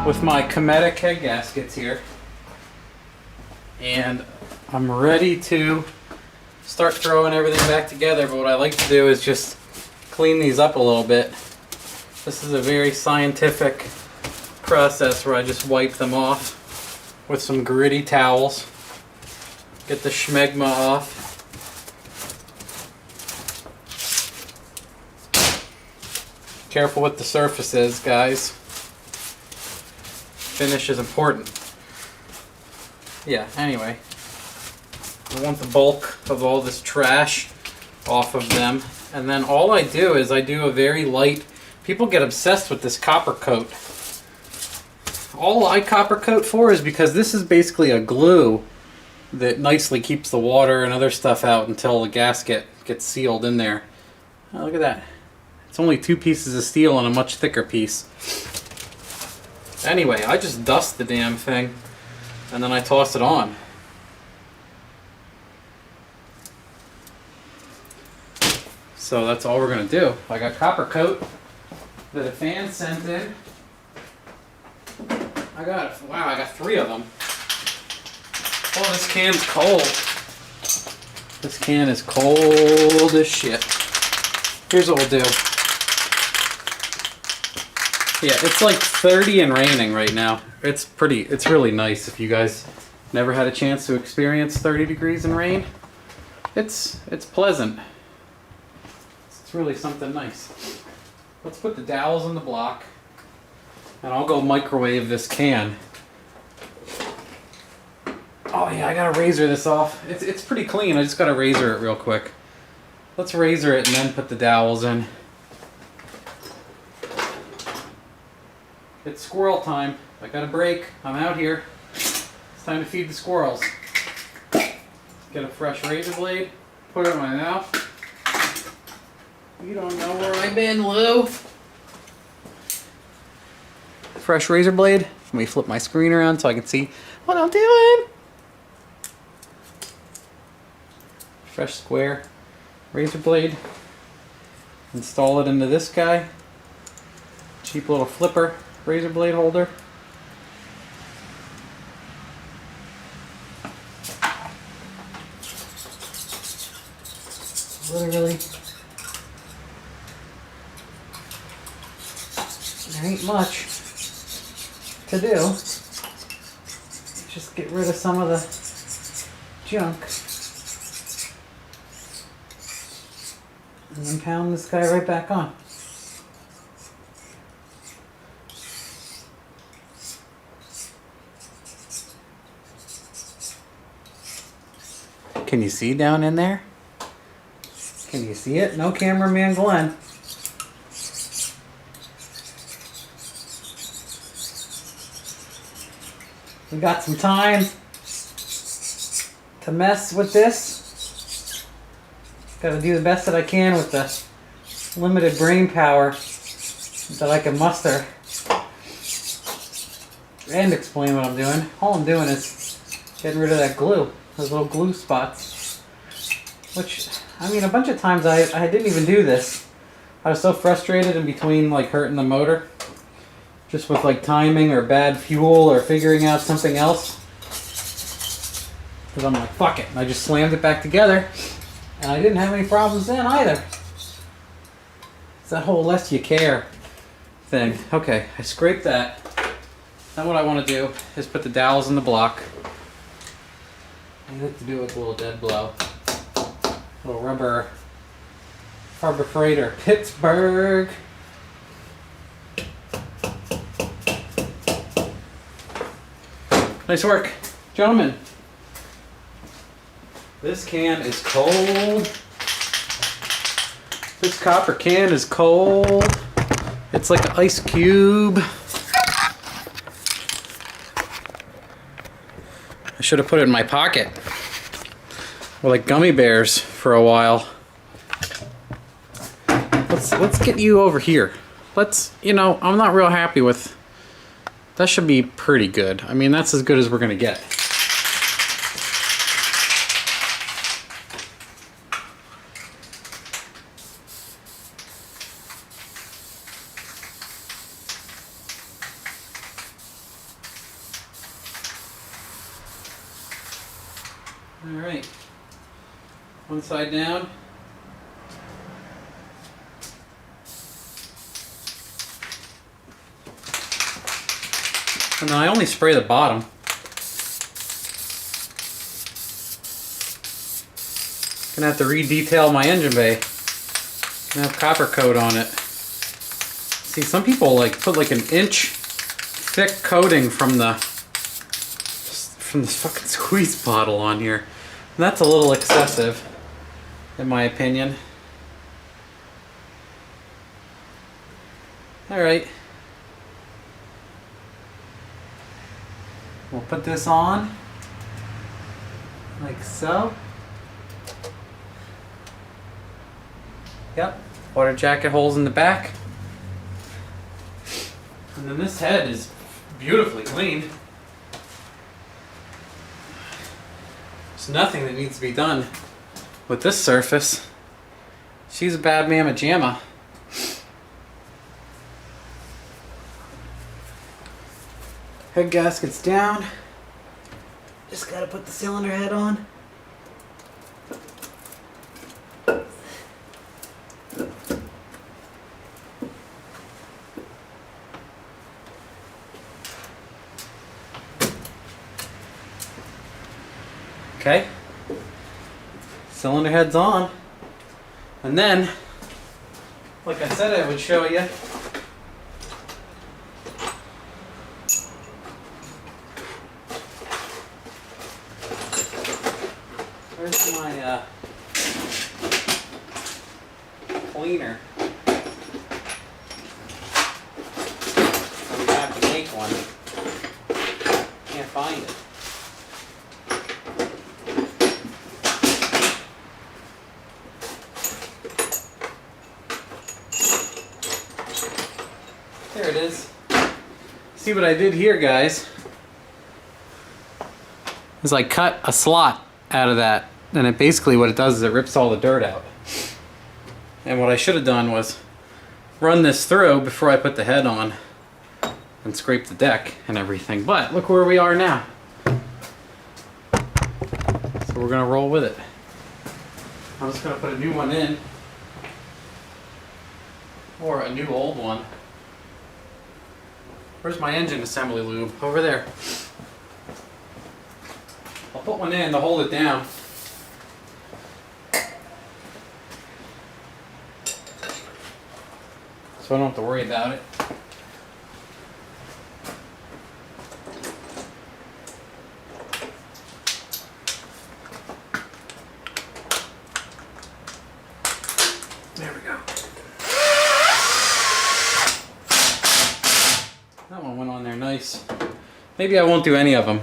with my Cometic head gaskets here, and I'm ready to start throwing everything back together. But what I like to do is just clean these up a little bit. This is a very scientific process where I just wipe them off with some gritty towels, get the schmegma off. Careful with the surfaces, guys. Finish is important. Yeah, anyway. I want the bulk of all this trash off of them. And then all I do is I do a very light... People get obsessed with this copper coat. All I copper coat for is because this is basically a glue that nicely keeps the water and other stuff out until the gasket gets sealed in there. Oh, look at that. It's only 2 pieces of steel and a much thicker piece. Anyway, I just dust the damn thing and then I toss it on. So that's all we're going to do. I got copper coat that a fan sent in. I got 3 of them. Oh, this can's cold. This can is cold as shit. Here's what we'll do. Yeah, it's like 30 and raining right now. It's really nice. If you guys never had a chance to experience 30 degrees and rain, it's pleasant. It's really something nice. Let's put the dowels in the block, and I'll go microwave this can. Oh yeah, I gotta razor this off. It's pretty clean. I just gotta razor it real quick. Let's razor it and then put the dowels in. It's squirrel time. I got a break. I'm out here. It's time to feed the squirrels. Get a fresh razor blade, put it in my mouth. You don't know where I've been, Lou. Fresh razor blade. Let me flip my screen around so I can see what I'm doing. Fresh square razor blade. Install it into this guy. Cheap little flipper razor blade holder. Literally, there ain't much to do. Just get rid of some of the junk and then pound this guy right back on. Can you see down in there? Can you see it? No cameraman Glenn. We got some time to mess with this. Gotta do the best that I can with the limited brain power that I can muster and explain what I'm doing. All I'm doing is getting rid of that glue, those little glue spots. Which, I mean, a bunch of times I didn't even do this. I was so frustrated in between, like, hurting the motor, just with like timing or bad fuel or figuring out something else. Because I'm like, fuck it. And I just slammed it back together. And I didn't have any problems then either. It's that whole less you care thing. Okay, I scraped that. Then what I want to do is put the dowels in the block. I like to do it with a little dead blow. A little rubber Harbor Freighter Pittsburgh. Nice work, gentlemen. This can is cold. This copper can is cold. It's like an ice cube. I should have put it in my pocket. Or like gummy bears for a while. Let's get you over here. You know, I'm not real happy with. That should be pretty good. I mean, that's as good as we're gonna get. Alright. One side down. And then I only spray the bottom. Gonna have to re-detail my engine bay. Gonna have copper coat on it. See, some people like put like an inch thick coating from the fucking squeeze bottle on here. And that's a little excessive, in my opinion. Alright. We'll put this on, like so. Yep, water jacket holes in the back. And then this head is beautifully clean. There's nothing that needs to be done with this surface. She's a bad mamma jamma. Head gasket's down. Just gotta put the cylinder head on. Okay, cylinder head's on, and then, like I said I would show you, where's my cleaner? I'm gonna have to make one. Can't find it. There it is. See what I did here, guys, is I cut a slot out of that, and it basically what it does is it rips all the dirt out. And what I should have done was run this through before I put the head on and scrape the deck and everything. But look where we are now. So we're gonna roll with it. I'm just gonna put a new one in, or a new old one. Where's my engine assembly lube? Over there. I'll put one in to hold it down. So I don't have to worry about it. There we go. That one went on there nice. Maybe I won't do any of them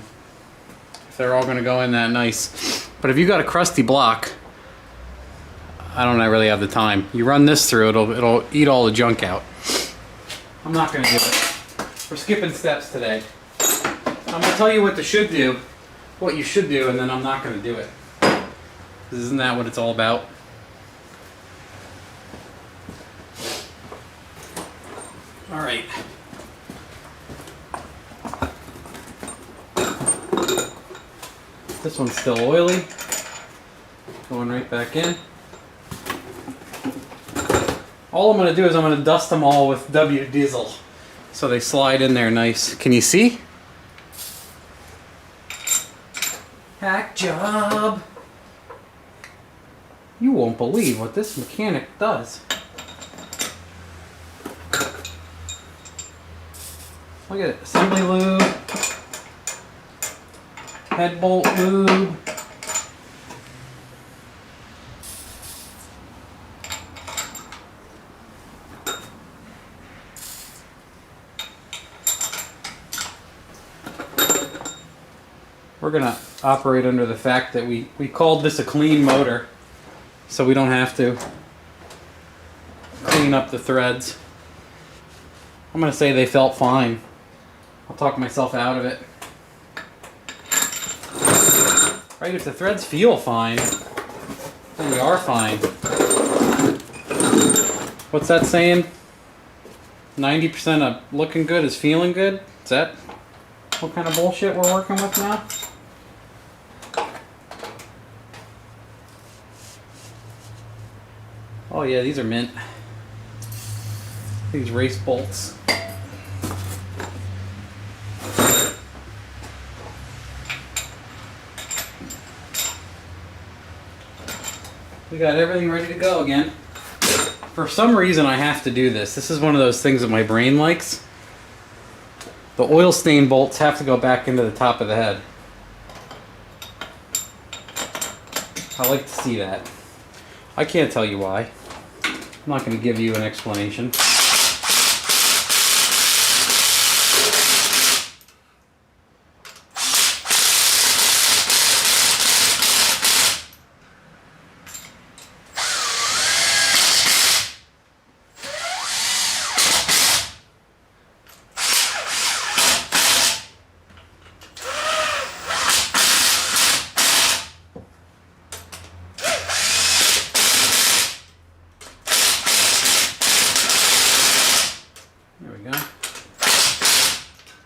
if they're all going to go in that nice. But if you got a crusty block, I don't really have the time. You run this through, it'll eat all the junk out. I'm not going to do it. We're skipping steps today. I'm going to tell you what you should do, and then I'm not going to do it. Isn't that what it's all about? All right. This one's still oily. Going right back in. All I'm going to do is I'm going to dust them all with W Diesel so they slide in there nice. Can you see? Hack job! You won't believe what this mechanic does. Look at it. Assembly lube. Head bolt lube. We're going to operate under the fact that we called this a clean motor, so we don't have to clean up the threads. I'm going to say they felt fine. I'll talk myself out of it. Right, if the threads feel fine, then we are fine. What's that saying? 90% of looking good is feeling good? Is that what kind of bullshit we're working with now? Oh yeah, these are mint. These race bolts. We got everything ready to go again. For some reason I have to do this. This is one of those things that my brain likes. The oil stain bolts have to go back into the top of the head. I like to see that. I can't tell you why. I'm not going to give you an explanation.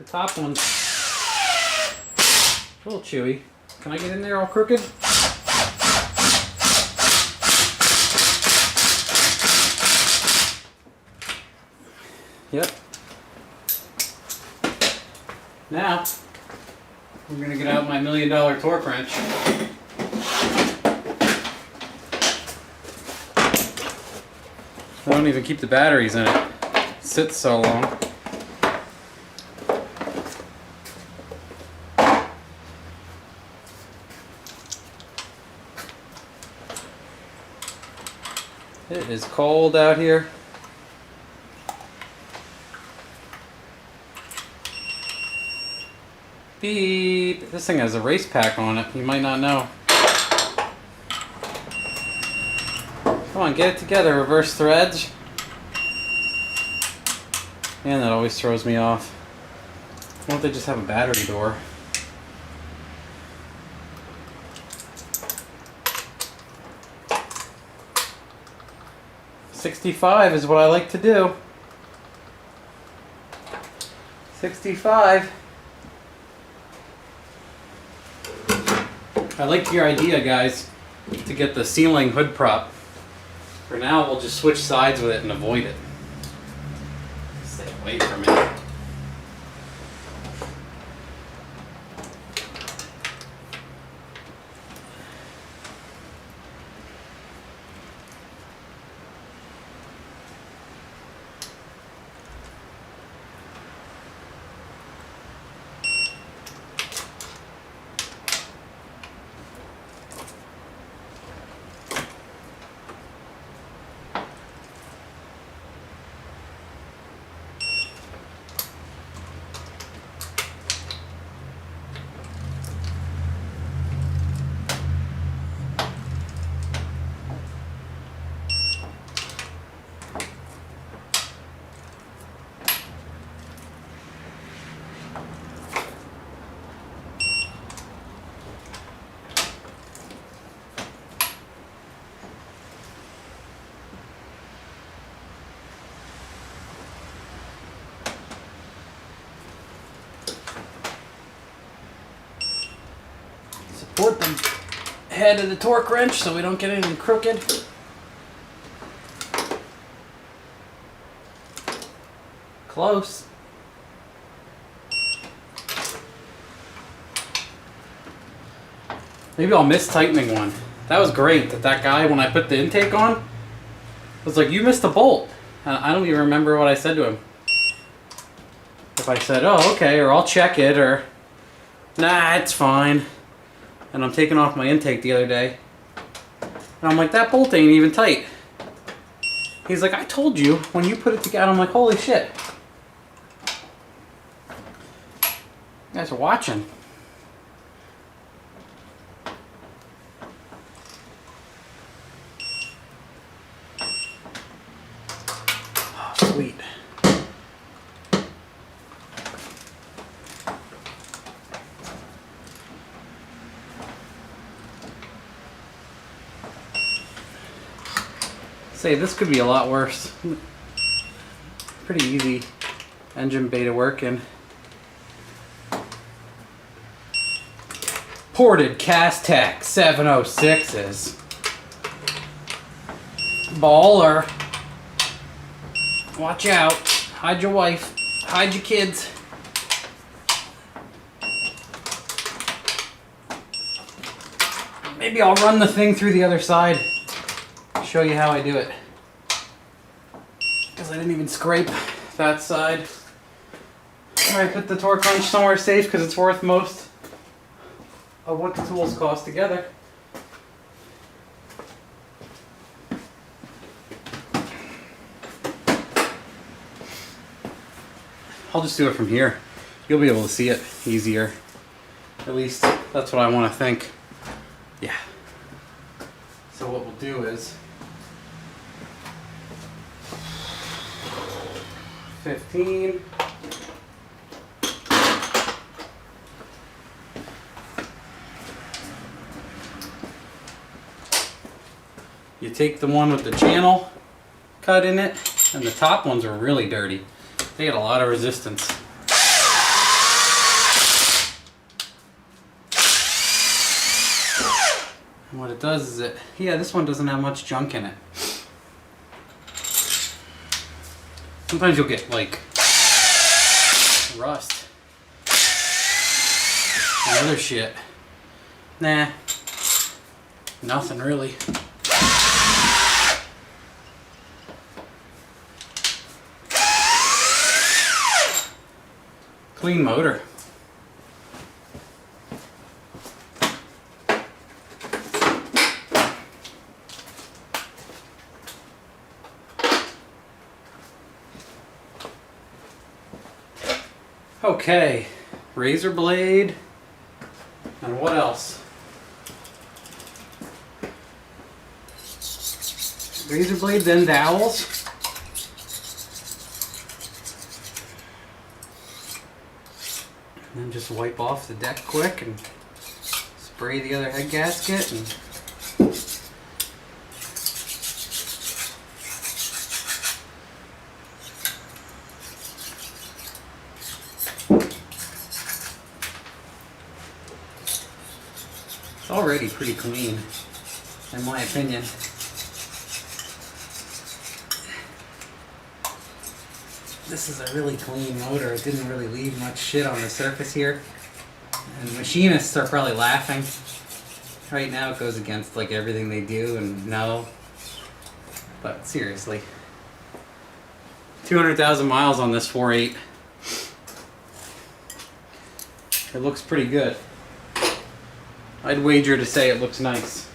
Top one's a little chewy. Can I get in there all crooked? Yep. Now, we're going to get out my $1 million torque wrench. I don't even keep the batteries in it. It sits so long. It is cold out here. Beep. This thing has a race pack on it. You might not know. Come on, get it together. Reverse threads. Man, that always throws me off. Why don't they just have a battery door? $65 is what I like to do. 65. I like your idea, guys, to get the ceiling hood prop. For now, we'll just switch sides with it and avoid it. Stay away from it. Support the head of the torque wrench so we don't get anything crooked. Close. Maybe I'll miss tightening one. That was great that guy, when I put the intake on, was like, you missed a bolt. And I don't even remember what I said to him. If I said, oh, okay, or I'll check it, or nah, it's fine. And I'm taking off my intake the other day. And I'm like, that bolt ain't even tight. He's like, I told you when you put it together. I'm like, holy shit. You guys are watching. Oh, sweet. Say, this could be a lot worse. Pretty easy engine bay to work in. Ported Castech 706s. ball or watch out. Hide your wife. Hide your kids. Maybe I'll run the thing through the other side. Show you how I do it. Because I didn't even scrape that side. Alright, put the torque wrench somewhere safe because it's worth most of what the tools cost together. I'll just do it from here. You'll be able to see it easier. At least that's what I want to think. Yeah. So what we'll do is 15. You take the one with the channel cut in it, and the top ones are really dirty. They get a lot of resistance. And what it does is yeah, this one doesn't have much junk in it. Sometimes you'll get like rust and other shit. Nah, nothing really. Clean motor. Okay, razor blade, and what else? Razor blade, then dowels. And then just wipe off the deck quick and spray the other head gasket. And it's already pretty clean, in my opinion. This is a really clean motor. It didn't really leave much shit on the surface here. And machinists are probably laughing. Right now it goes against like everything they do and know. But seriously. 200,000 miles on this 4.8. It looks pretty good. I'd wager to say it looks nice.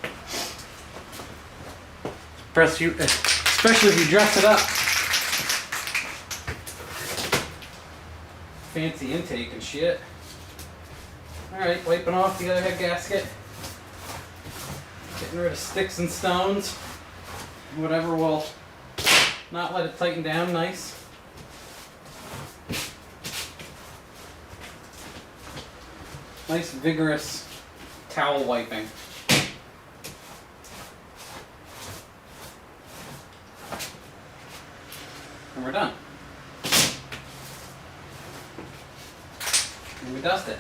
Especially if you dress it up. Fancy intake and shit. Alright, wiping off the other head gasket. Getting rid of sticks and stones. Whatever will not let it tighten down nice. Nice vigorous towel wiping. And we're done. And we dust it.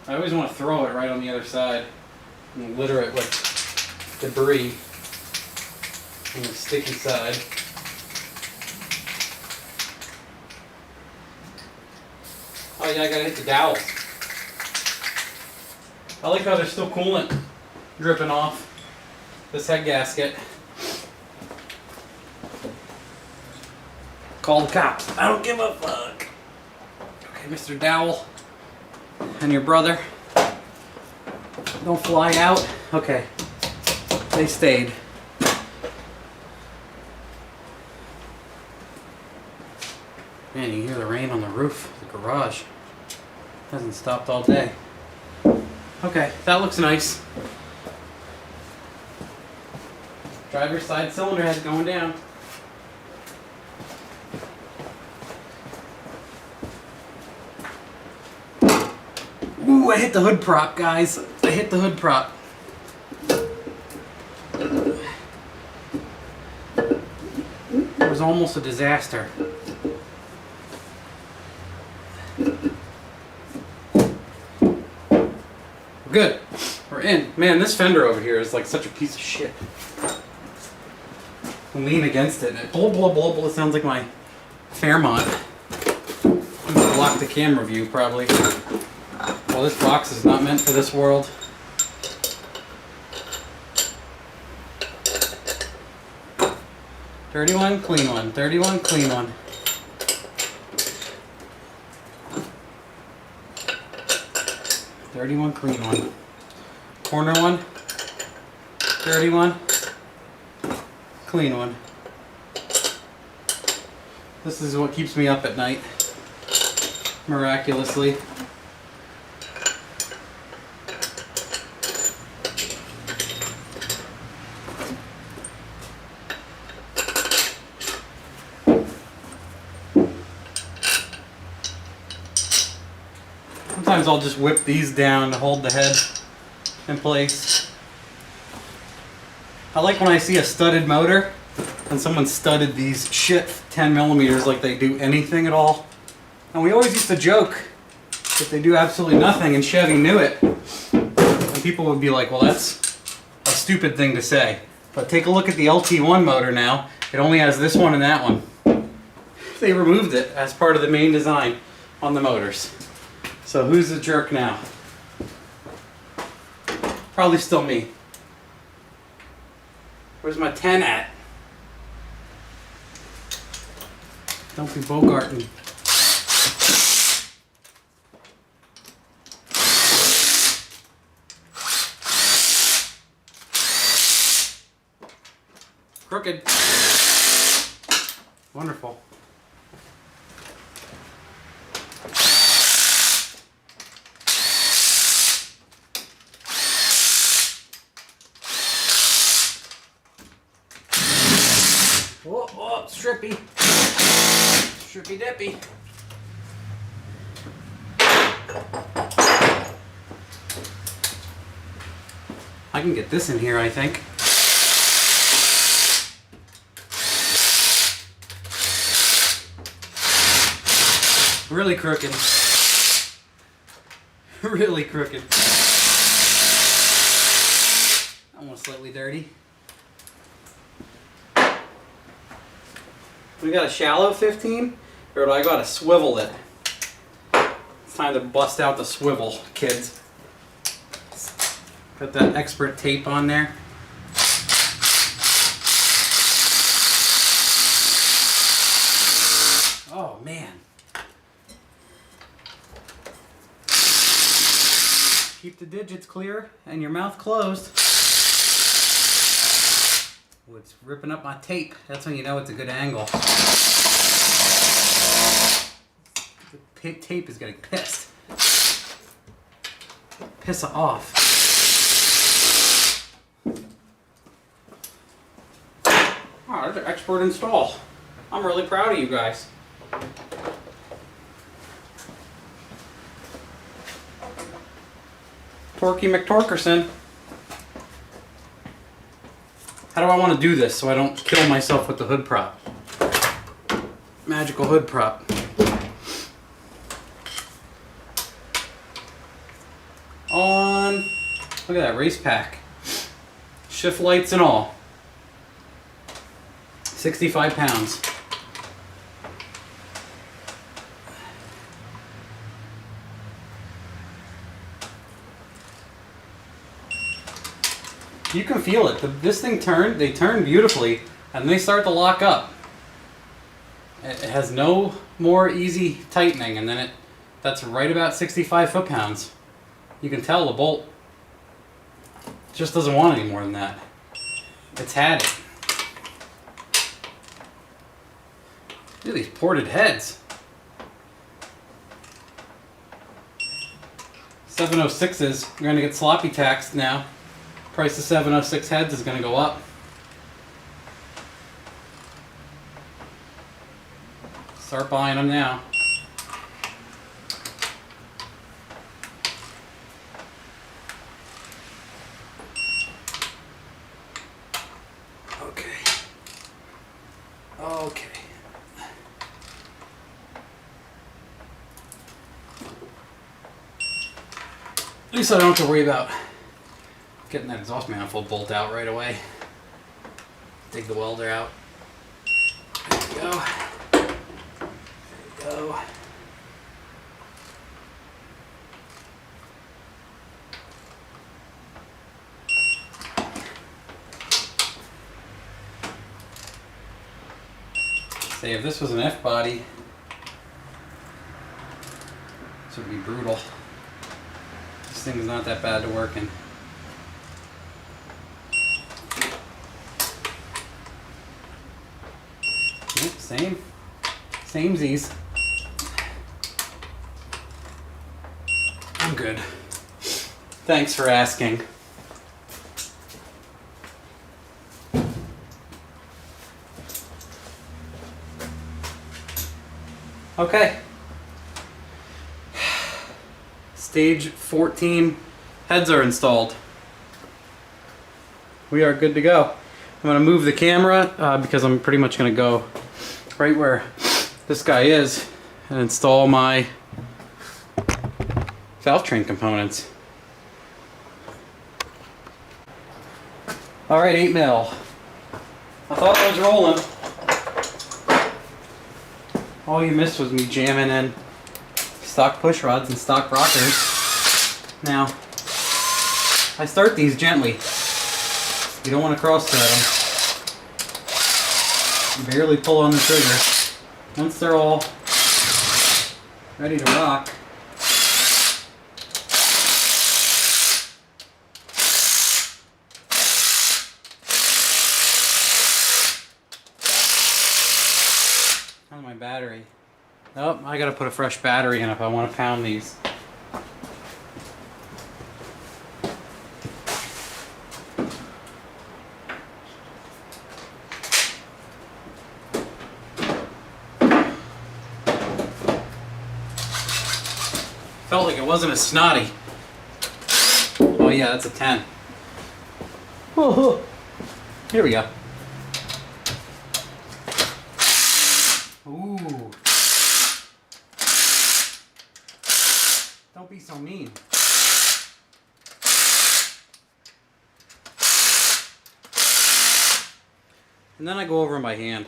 I always want to throw it right on the other side and litter it with debris on the sticky side. Oh yeah, I gotta hit the dowels. I like how there's still coolant dripping off this head gasket. Call the cops. I don't give a fuck. Okay, Mr. Dowell and your brother, don't fly out. Okay, they stayed. Man, you can hear the rain on the roof of the garage. Hasn't stopped all day. Okay, that looks nice. Driver's side cylinder head going down. Ooh, I hit the hood prop, guys. I hit the hood prop. was almost a disaster. Good. We're in. Man, this fender over here is like such a piece of shit. I lean against it and it blah blah blah blah. It sounds like my Fairmont. I'm gonna block the camera view probably. Well, this box is not meant for this world. Dirty one, clean one. Dirty one, clean one. Dirty one, clean one. Corner one. Dirty one. Clean one. This is what keeps me up at night. Miraculously. Sometimes I'll just whip these down to hold the head in place. I like when I see a studded motor and someone studded these shit 10 millimeters like they do anything at all. And we always used to joke that they do absolutely nothing, and Chevy knew it. And people would be like, well, that's a stupid thing to say. But take a look at the LT1 motor now. It only has this one and that one. They removed it as part of the main design on the motors. So who's the jerk now? Probably still me. Where's my 10 at? Don't be bogarting. Crooked. Wonderful. Oh, oh, strippy. Strippy dippy. I can get this in here, I think. Really crooked. Really crooked. Almost slightly dirty. We got a shallow 15, or do I gotta swivel it? It's time to bust out the swivel, kids. Got that expert tape on there. Oh man. Keep the digits clear and your mouth closed. Oh, it's ripping up my tape. That's when you know it's a good angle. The tape is getting pissed. Piss off. Oh, there's an expert install. I'm really proud of you guys. Torquey McTorkerson. How do I want to do this so I don't kill myself with the hood prop? Magical hood prop. On, look at that race pack. Shift lights and all. 65 pounds. You can feel it. This thing they turn beautifully, and they start to lock up. It has no more easy tightening, and then that's right about 65 foot-pounds. You can tell the bolt just doesn't want any more than that. It's had it. Look at these ported heads. 706s, you're going to get sloppy taxed now. Price of 706 heads is going to go up. Start buying them now. Okay. Okay. least I don't have to worry about getting that exhaust manifold bolt out right away. Dig the welder out. There we go. There we go. Say, if this was an F-body, this would be brutal. This thing is not that bad to work in. Yep, samesies. I'm good. Thanks for asking. Okay. Stage 14 heads are installed. We are good to go. I'm going to move the camera because I'm pretty much going to go right where this guy is and install my valve train components. Alright, 8mm. I thought I was rolling. All you missed was me jamming in stock push rods and stock rockers. Now, I start these gently. You don't want to cross thread them. Barely pull on the trigger. Once they're all ready to rock, how's my battery? Oh, I gotta put a fresh battery in if I want to pound these. Felt like it wasn't as snotty. Oh yeah, that's a 10. Oh, here we go. Ooh. Don't be so mean. And then I go over them by hand,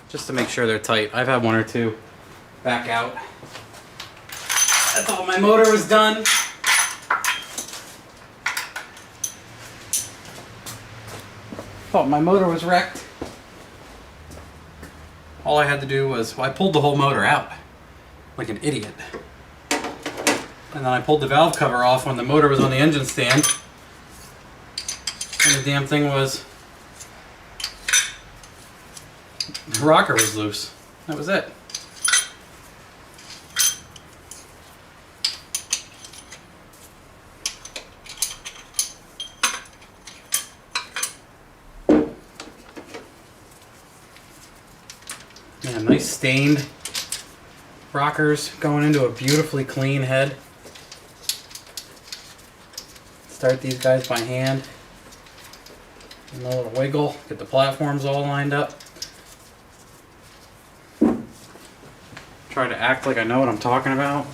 just to make sure they're tight. I've had one or two back out. I thought my motor was done. Thought my motor was wrecked. All I had to do was, well, I pulled the whole motor out like an idiot. And then I pulled the valve cover off when the motor was on the engine stand. And the damn thing was, the rocker was loose. That was it. Yeah, nice stained rockers going into a beautifully clean head. Start these guys by hand. And a little wiggle, get the platforms all lined up. Try to act like I know what I'm talking about.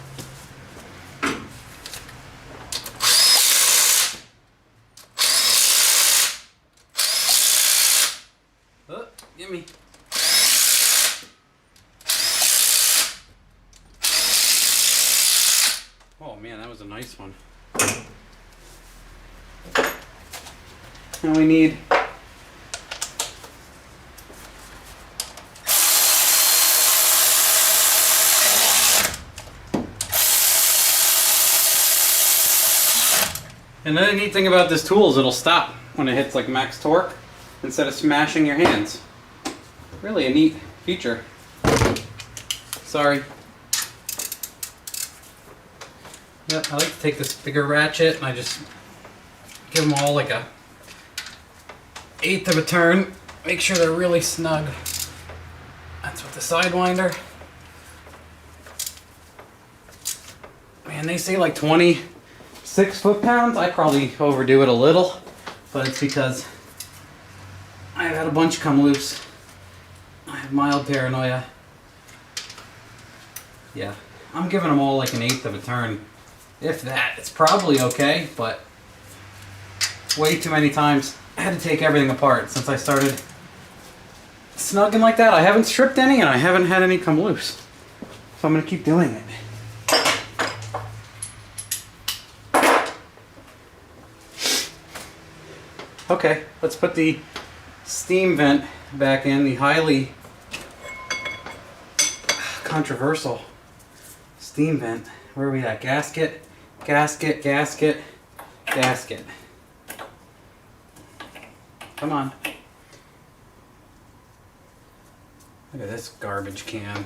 Oh, gimme. Oh man, that was a nice one. Now we need another neat thing about this tool is it'll stop when it hits like max torque instead of smashing your hands. Really a neat feature. Sorry. Yep, I like to take this bigger ratchet and I just give them all like a 1/8 of a turn. Make sure they're really snug. That's with the Sidewinder. Man, they say like 26 foot-pounds. I probably overdo it a little, but it's because I've had a bunch come loose. I have mild paranoia. Yeah, I'm giving them all like an 1/8 of a turn. If that, it's probably okay, but way too many times I had to take everything apart since I started snugging like that. I haven't stripped any and I haven't had any come loose. So I'm going to keep doing it. Okay, let's put the steam vent back in, the highly controversial steam vent. Where are we at? Gasket, gasket, gasket, gasket. Come on. Look at this garbage can.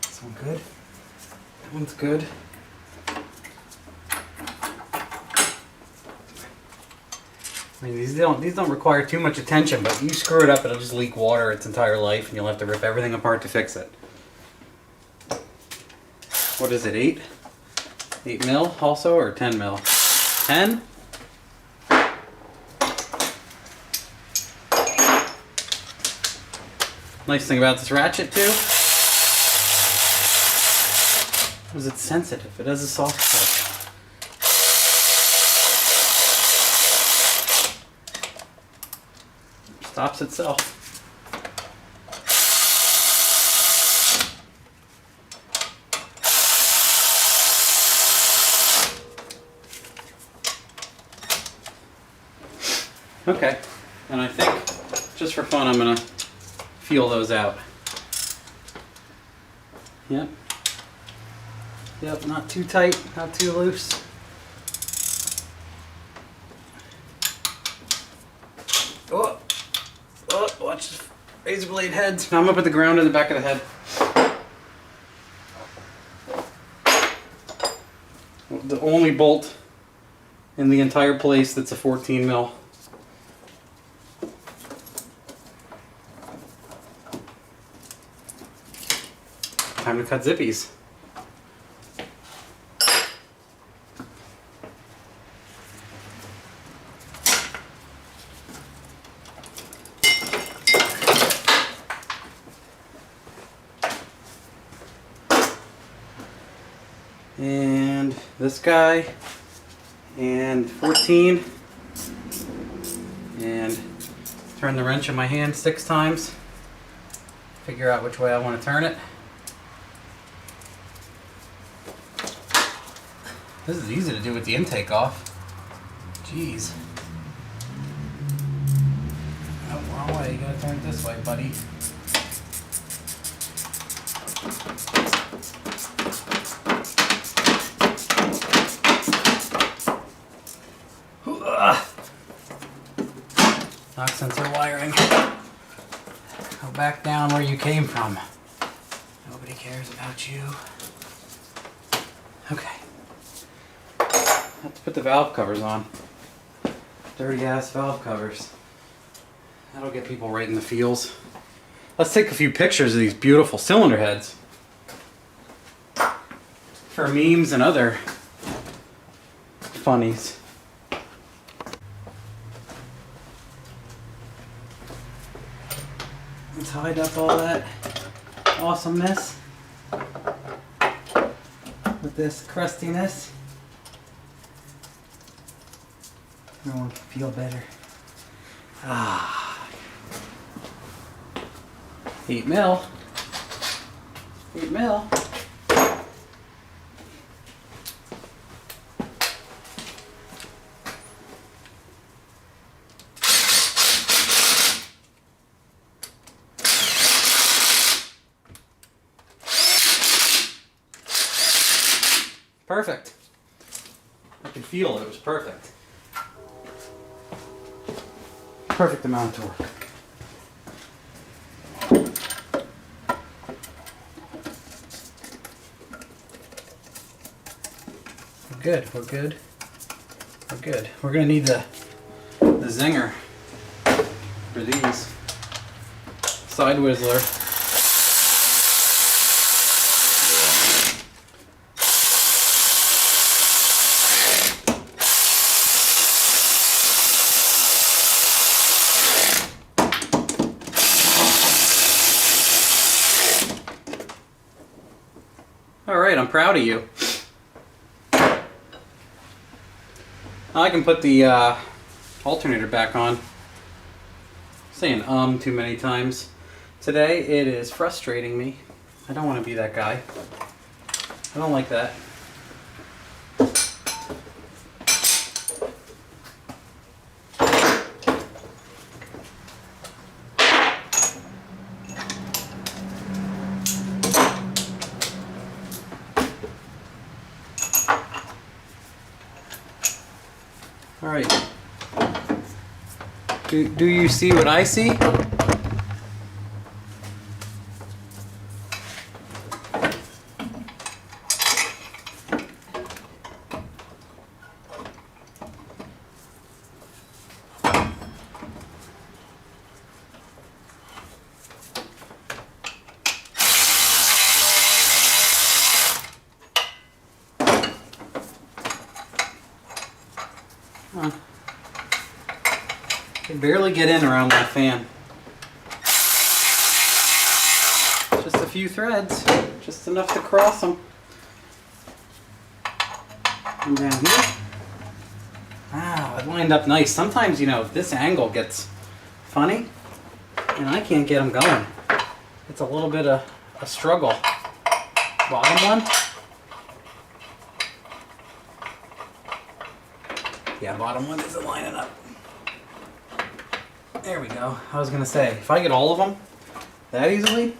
This one good? That one's good. I mean, these don't require too much attention, but you screw it up, it'll just leak water its entire life, and you'll have to rip everything apart to fix it. What is it, 8? 8 mil also, or 10 mil? 10? Nice thing about this ratchet too is it's sensitive. It has a soft touch. Stops itself. Okay, and I think just for fun I'm gonna feel those out. Yep. Yep, not too tight, not too loose. Oh! Oh, watch the razor blade heads. Now I'm up at the ground in the back of the head. The only bolt in the entire place that's a 14 mil. Time to cut zippies. And this guy, and 14, and turn the wrench in my hand 6 times, figure out which way I want to turn it. This is easy to do with the intake off. Jeez. Oh, wrong way, you gotta turn it this way, buddy. Knock sensor wiring. Go back down where you came from. Nobody cares about you. Okay. Let's put the valve covers on. Dirty ass valve covers. That'll get people right in the feels. Let's take a few pictures of these beautiful cylinder heads for memes and other funnies. Let's hide up all that awesomeness with this crustiness. Everyone can feel better. Ah. 8 mil. 8 mil. Perfect. I can feel it was perfect. Perfect amount of torque. We're good, we're good. We're good. We're gonna need the zinger for these. Side whistler. All right, I'm proud of you. I can put the alternator back on. Saying too many times. Today it is frustrating me. I don't want to be that guy. I don't like that. All right. Do you see what I see? Huh. I can barely get in around that fan. Just a few threads, just enough to cross them. And down here. Wow, it lined up nice. Sometimes, you know, this angle gets funny and I can't get them going. It's a little bit of a struggle. Bottom one. Yeah, bottom one isn't lining up. There we go. I was gonna say, if I get all of them that easily.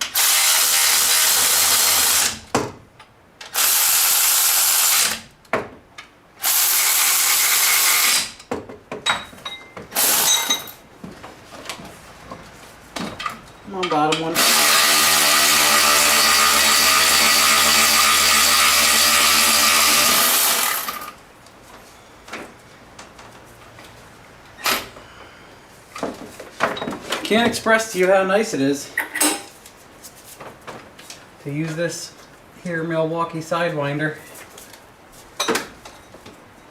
Come on, bottom one. Can't express to you how nice it is to use this here Milwaukee Sidewinder.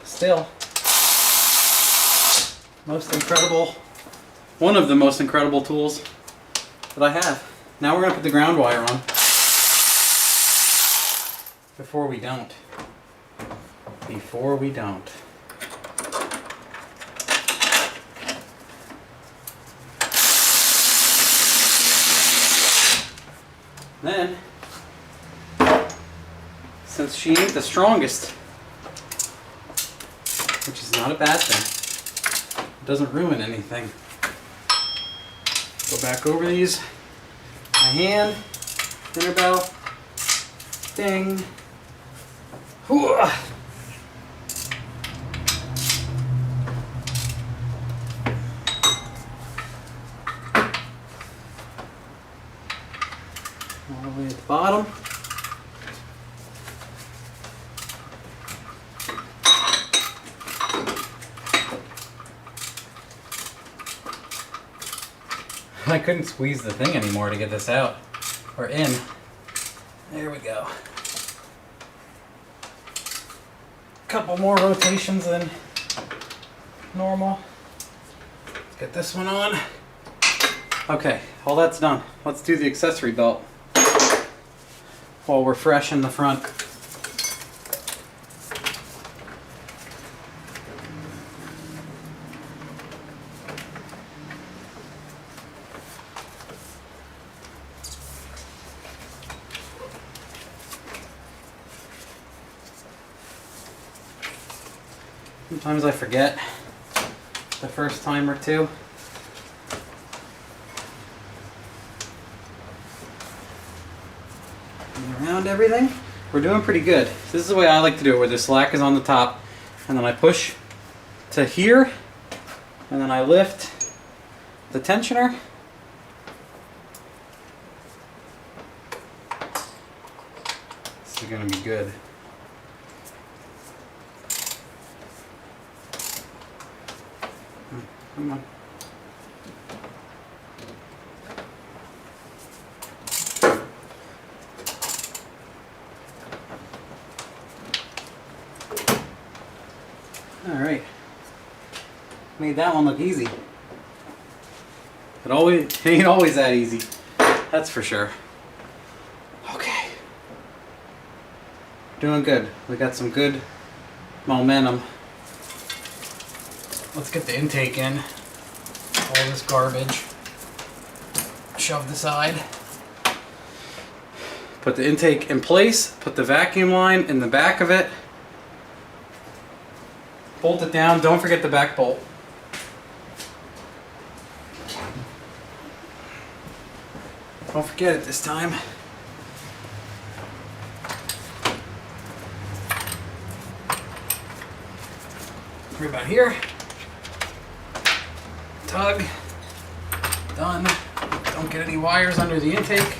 Still, most incredible, one of the most incredible tools that I have. Now we're going to put the ground wire on before we don't. Before we don't. Then, since she ain't the strongest, which is not a bad thing, it doesn't ruin anything. Go back over these, my hand, inner bell, ding, hooah. All the way at the bottom. I couldn't squeeze the thing anymore to get this out, or in. There we go. Couple more rotations than normal. Let's get this one on. Okay, all that's done. Let's do the accessory belt while we're fresh in the front. Sometimes I forget the first time or two. And around everything. We're doing pretty good. This is the way I like to do it, where the slack is on the top, and then I push to here, and then I lift the tensioner. This is going to be good. Come on. All right. Made that one look easy. It ain't always that easy. That's for sure. Okay. Doing good. We got some good momentum. Let's get the intake in. All this garbage shoved aside. Put the intake in place. Put the vacuum line in the back of it. Bolt it down. Don't forget the back bolt. Don't forget it this time. Right about here. Tug. Done. Don't get any wires under the intake.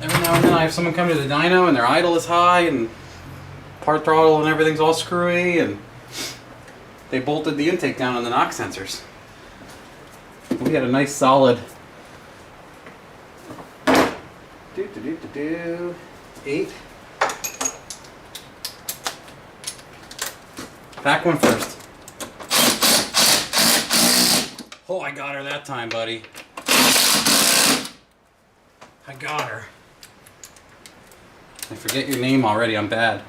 Every now and then I have someone come to the dyno and their idle is high and part throttle and everything's all screwy, and they bolted the intake down on the knock sensors. We had a nice solid 8. Back one first. Oh, I got her that time, buddy. I got her. I forget your name already, I'm bad.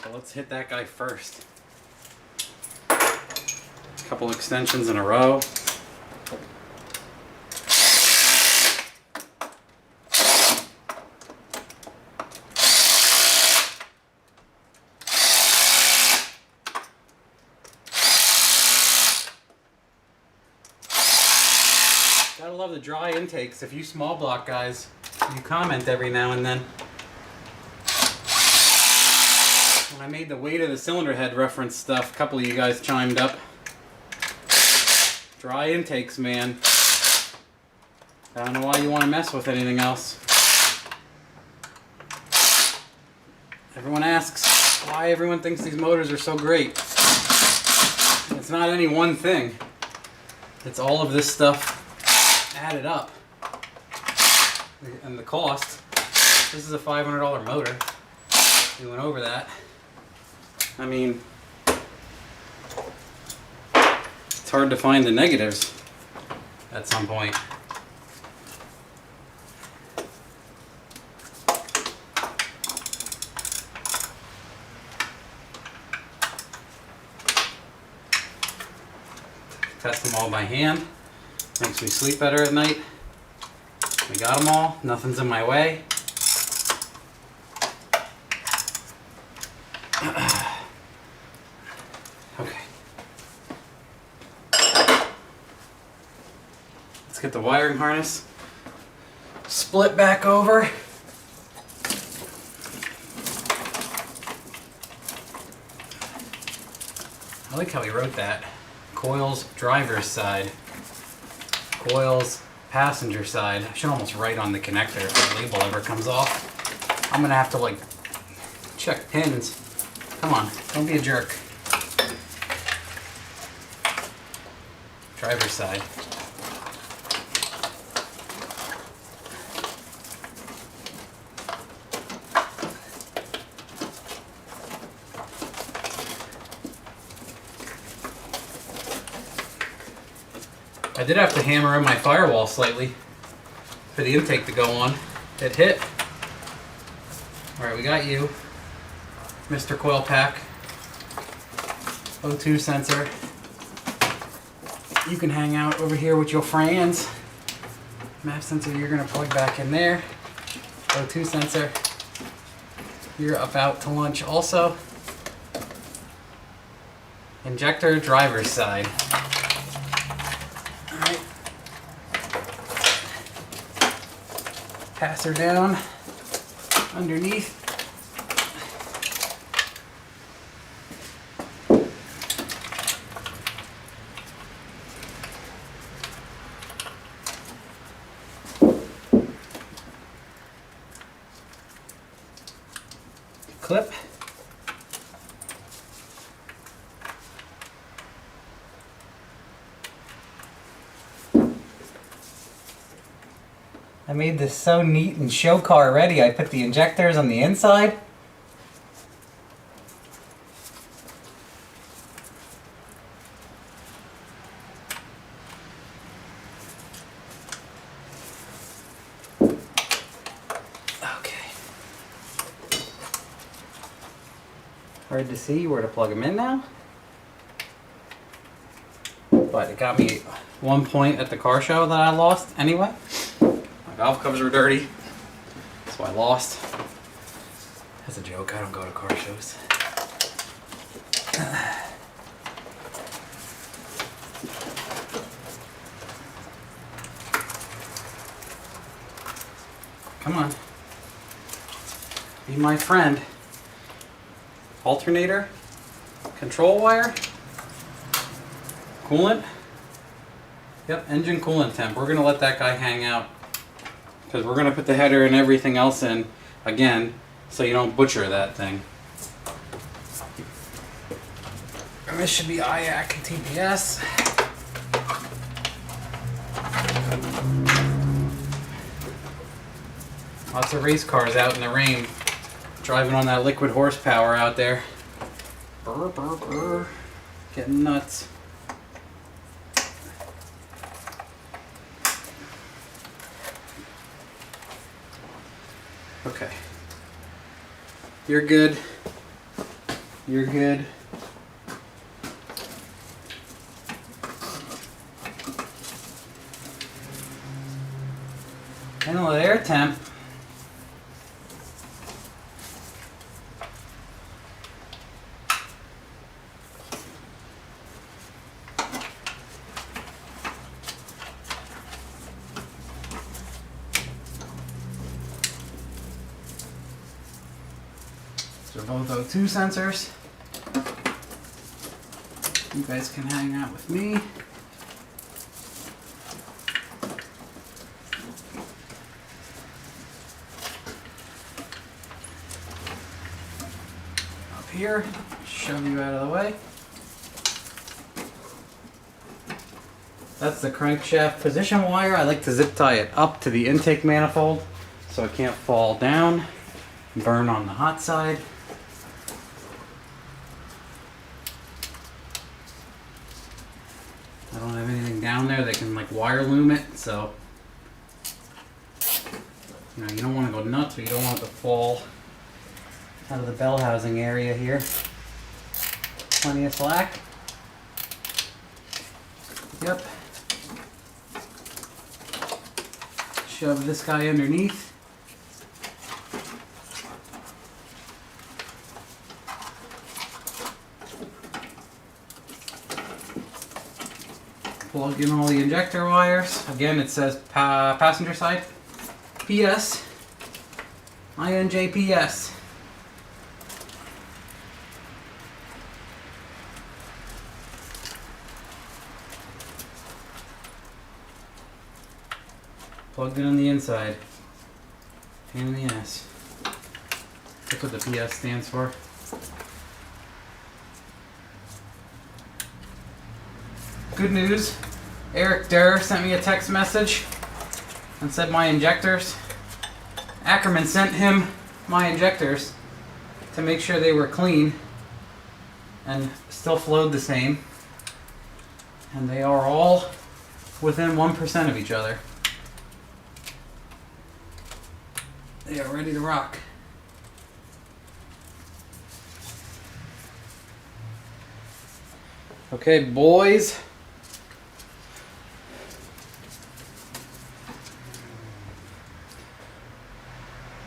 But let's hit that guy first. A couple extensions in a row. Gotta love the dry intakes. If you small block guys, you comment every now and then. When I made the weight of the cylinder head reference stuff, a couple of you guys chimed up. Dry intakes, man. I don't know why you want to mess with anything else. Everyone asks why everyone thinks these motors are so great. It's not any one thing. It's all of this stuff added up. And the cost. This is a $500 motor. We went over that. I mean, it's hard to find the negatives at some point. Test them all by hand. Makes me sleep better at night. We got them all. Nothing's in my way. Okay. Let's get the wiring harness split back over. I like how he wrote that. Coils driver's side. Coils passenger side. I should almost write on the connector if the label ever comes off. I'm gonna have to like check pins. Come on, don't be a jerk. Driver's side. I did have to hammer in my firewall slightly for the intake to go on. It hit. Alright, we got you. Mr. Coil Pack. O2 sensor. You can hang out over here with your friends. Map sensor you're going to plug back in there. O2 sensor. You're about to lunch also. Injector driver's side. Alright. Pass her down underneath. Clip. I made this so neat and show car ready. I put the injectors on the inside. Okay. Hard to see where to plug them in now. But it got me one point at the car show that I lost anyway. My valve covers were dirty, so I lost. That's a joke, I don't go to car shows. Come on. Be my friend. Alternator, control wire, coolant. Yep, engine coolant temp. We're going to let that guy hang out because we're going to put the header and everything else in again so you don't butcher that thing. And this should be IAC and tbss. Lots of race cars out in the rain driving on that liquid horsepower out there. Brr, brr, brr. Getting nuts. Okay. You're good. You're good. Inlet air temp. They're both O2 sensors. You guys can hang out with me. Up here, shove you out of the way. That's the crankshaft position wire. I like to zip tie it up to the intake manifold so it can't fall down and burn on the hot side. I don't have anything down there that can like wire loom it, so you don't want to go nuts, but you don't want it to fall out of the bell housing area here. Plenty of slack. Yep. Shove this guy underneath. Plug in all the injector wires. Again, it says passenger side PS, INJPS. Plugged in on the inside. Pain in the ass. That's what the PS stands for. Good news. Eric Durr sent me a text message and said my injectors. Ackerman sent him my injectors to make sure they were clean and still flowed the same. And they are all within 1% of each other. They are ready to rock. Okay, boys.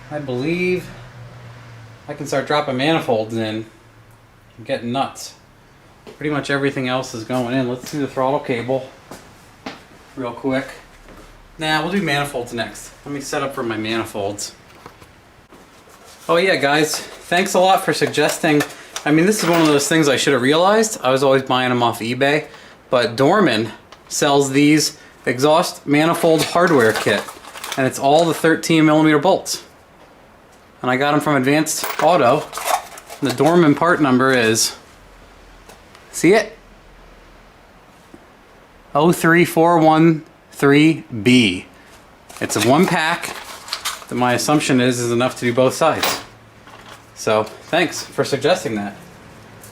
I believe I can start dropping manifolds in. I'm getting nuts. Pretty much everything else is going in. Let's do the throttle cable real quick. Nah, we'll do manifolds next. Let me set up for my manifolds. Oh yeah, guys, thanks a lot for suggesting. I mean, this is one of those things I should have realized. I was always buying them off eBay, but Dorman sells these exhaust manifold hardware kit, and it's all the 13mm bolts. And I got them from Advanced Auto. And the Dorman part number is, see it? 03413B. It's a 1 pack that my assumption is enough to do both sides. So thanks for suggesting that,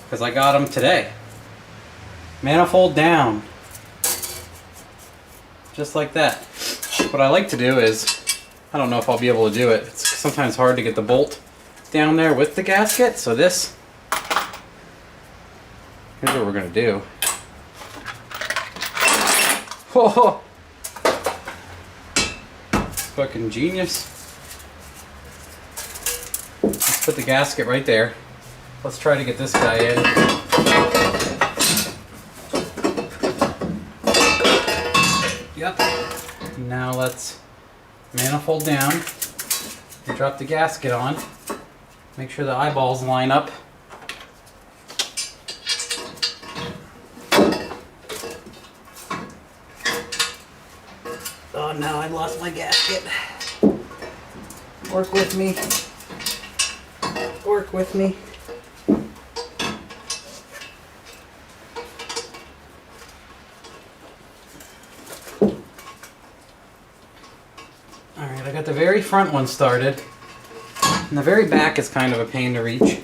because I got them today. Manifold down. Just like that. What I like to do is, I don't know if I'll be able to do it. It's sometimes hard to get the bolt down there with the gasket. So this, here's what we're gonna do. Whoa! Fucking genius. Let's put the gasket right there. Let's try to get this guy in. Yep. Now let's manifold down and drop the gasket on. Make sure the eyeballs line up. Oh no, I lost my gasket. Work with me. Work with me. Alright, I got the very front one started. And the very back is kind of a pain to reach.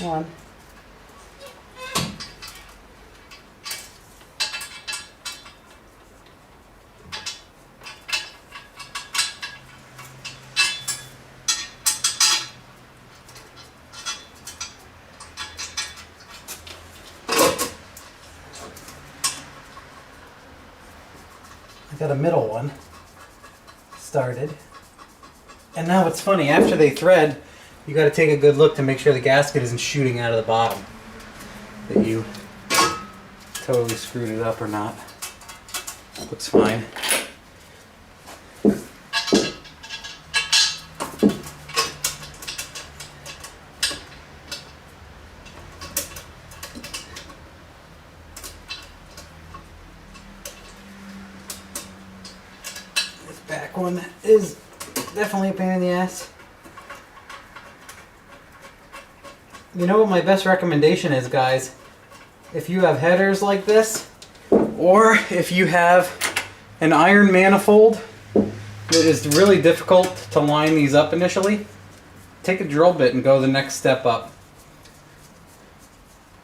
One. I got a middle one started. And now it's funny, after they thread, you got to take a good look to make sure the gasket isn't shooting out of the bottom. That you totally screwed it up or not. Looks fine. This back one is definitely a pain in the ass. You know what my best recommendation is, guys? If you have headers like this, or if you have an iron manifold that is really difficult to line these up initially, take a drill bit and go the next step up.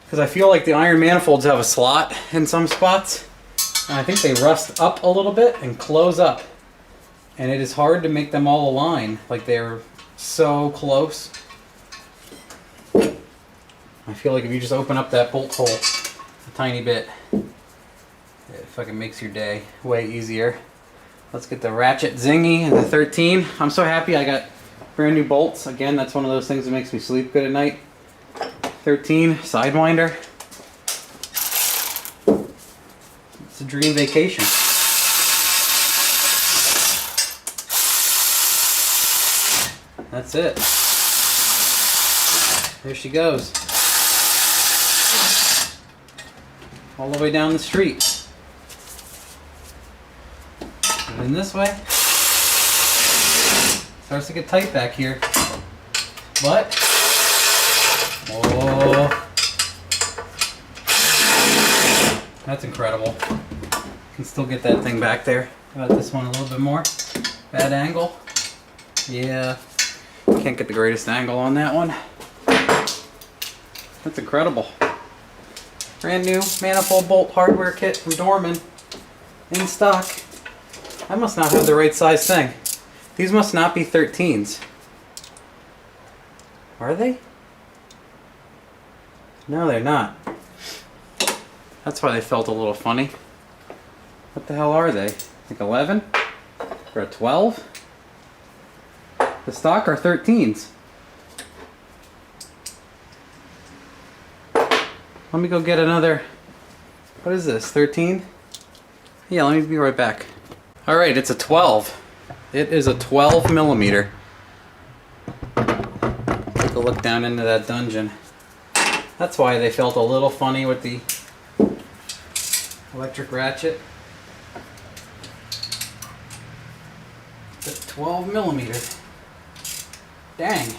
Because I feel like the iron manifolds have a slot in some spots, and I think they rust up a little bit and close up. And it is hard to make them all align, like they're so close. I feel like if you just open up that bolt hole a tiny bit, it fucking makes your day way easier. Let's get the ratchet zingy and the 13. I'm so happy I got brand new bolts. Again, that's one of those things that makes me sleep good at night. 13 Sidewinder. It's a dream vacation. That's it. There she goes. All the way down the street. And then this way. Starts to get tight back here. But, oh, that's incredible. Can still get that thing back there. Got this one a little bit more. Bad angle. Yeah. Can't get the greatest angle on that one. That's incredible. Brand new manifold bolt hardware kit from Dorman. In stock. I must not have the right size thing. These must not be 13s. Are they? No, they're not. That's why they felt a little funny. What the hell are they? Like 11? Or a 12? The stock are 13s. Let me go get another. What is this? 13? Yeah, let me be right back. Alright, it's a 12. It is a 12 millimeter. Take a look down into that dungeon. That's why they felt a little funny with the electric ratchet. It's 12 millimeter. Dang.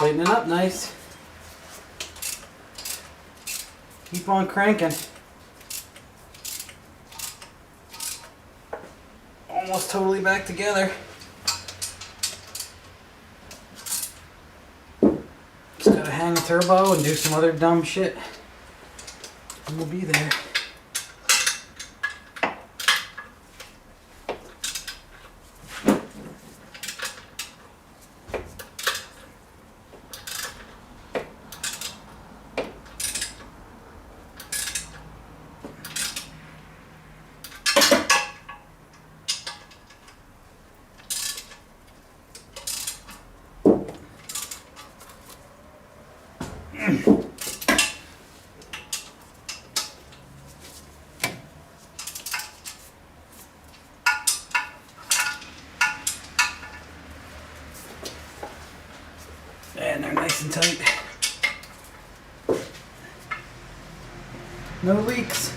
Tightening up nice. Keep on cranking. Almost totally back together. Just gotta hang a turbo and do some other dumb shit. And we'll be there. And they're nice and tight. No leaks.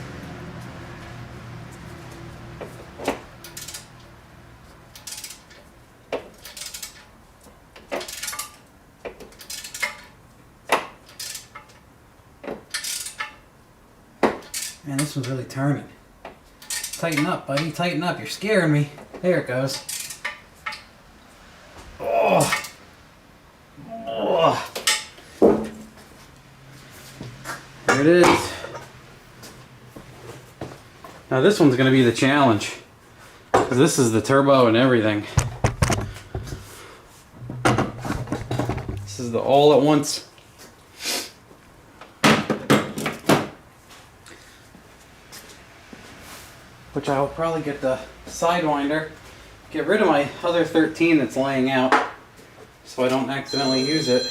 Man, this one's really turning. Tighten up, buddy. Tighten up. You're scaring me. There it goes. Oh. Oh. There it is. Now this one's going to be the challenge, because this is the turbo and everything. This is the all at once. Which I'll probably get the Sidewinder, get rid of my other 13 that's laying out, so I don't accidentally use it.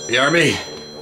The Army.